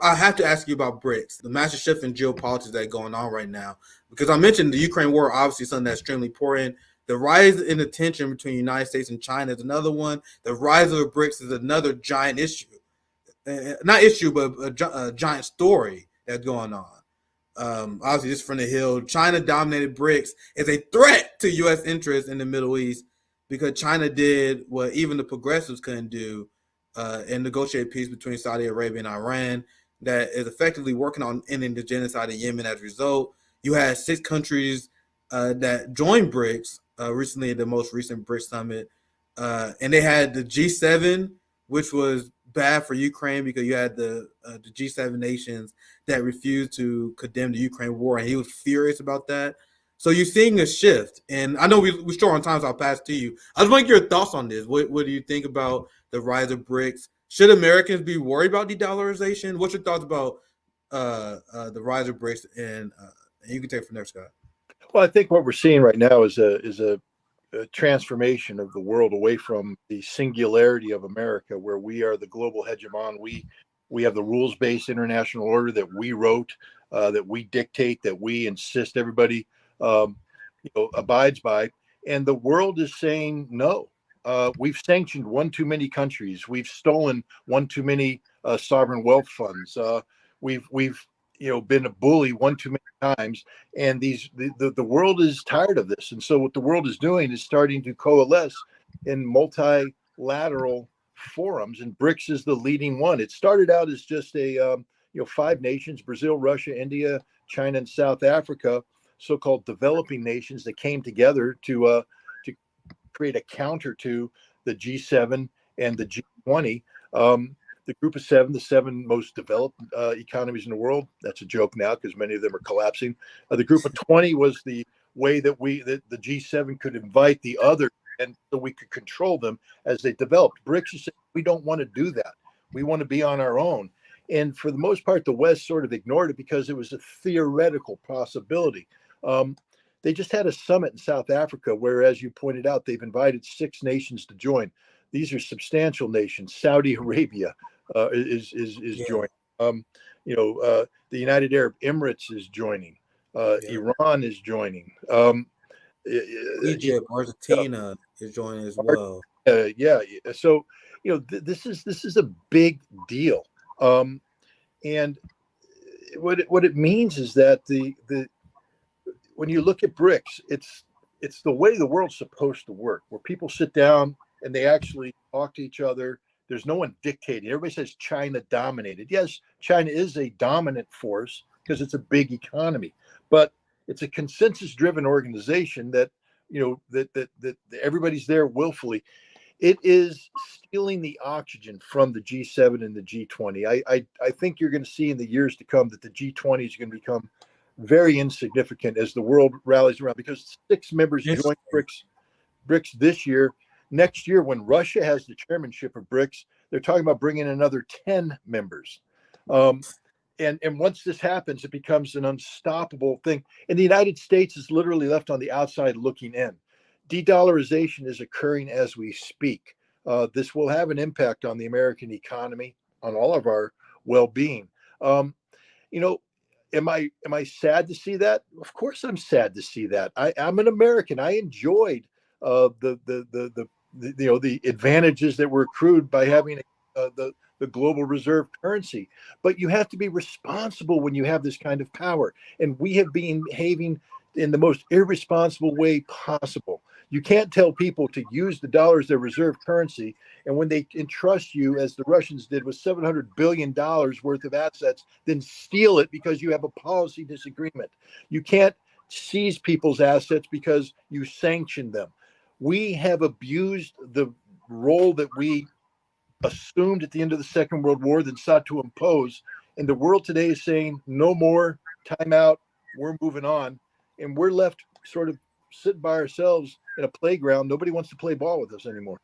I have to ask you about BRICS, the massive shift in geopolitics that's going on right now. Because I mentioned the Ukraine war, obviously something that's extremely important. The rise in the tension between the United States and China is another one. The rise of the BRICS is another giant issue. Not issue, but a giant story that's going on. Obviously, just from the hill, China dominated BRICS as a threat to U.S. interests in the Middle East because China did what even the progressives couldn't do and negotiate peace between Saudi Arabia and Iran that is effectively working on ending the genocide in Yemen. As a result, you had 6 countries that joined BRICS recently at the most recent BRICS summit, and they had the G7, which was bad for Ukraine because you had the G7 nations that refused to condemn the Ukraine war, and he was furious about that. So you're seeing a shift, and I know we're short on time, so I'll pass to you. I just want to get your thoughts on this. What do you think about the rise of BRICS? Should Americans be worried about de-dollarization? What's your thoughts about the rise of BRICS? And you can take it from there, Scott. Well, I think what we're seeing right now is a transformation of the world away from the singularity of America, where we are the global hegemon. We have the rules-based international order that we wrote, that we dictate, that we insist everybody abides by, and the world is saying no. We've sanctioned one too many countries. We've stolen one too many sovereign wealth funds. We've been a bully one too many times, and the world is tired of this. And so what the world is doing is starting to coalesce in multilateral forums, and BRICS is the leading one. It started out as just a 5 nations: Brazil, Russia, India, China, and South Africa, so-called developing nations that came together to create a counter to the G7 and the G20. The group of 7, the 7 most developed economies in the world. That's a joke now because many of them are collapsing. The group of 20 was the way that the G7 could invite the others, and so we could control them as they developed. BRICS is saying, we don't want to do that. We want to be on our own. And for the most part, the West sort of ignored it because it was a theoretical possibility. They just had a summit in South Africa where, as you pointed out, they've invited 6 nations to join. These are substantial nations. Saudi Arabia is joining. The United Arab Emirates is joining. Iran is joining. Egypt, Argentina is joining as well. So this is a big deal. And what it means is that when you look at BRICS, it's the way the world's supposed to work, where people sit down and they actually talk to each other. There's no one dictating. Everybody says China dominated. Yes, China is a dominant force because it's a big economy, but it's a consensus-driven organization that everybody's there willfully. It is stealing the oxygen from the G7 and the G20. I think you're going to see in the years to come that the G20 is going to become very insignificant as the world rallies around, because 6 members joined BRICS this year. Next year, when Russia has the chairmanship of BRICS, they're talking about bringing another 10 members. And once this happens, it becomes an unstoppable thing. And the United States is literally left on the outside looking in. De-dollarization is occurring as we speak. This will have an impact on the American economy, on all of our well-being. Am I sad to see that? Of course, I'm sad to see that. I'm an American. I enjoyed the advantages that were accrued by having the global reserve currency. But you have to be responsible when you have this kind of power. And we have been behaving in the most irresponsible way possible. You can't tell people to use the dollar as their reserve currency, and when they entrust you, as the Russians did, with $700 billion worth of assets, then steal it because you have a policy disagreement. You can't seize people's assets because you sanction them. We have abused the role that we assumed at the end of the Second World War, then sought to impose. And the world today is saying, no more, time out, we're moving on. And we're left sort of sitting by ourselves in a playground. Nobody wants to play ball with us anymore.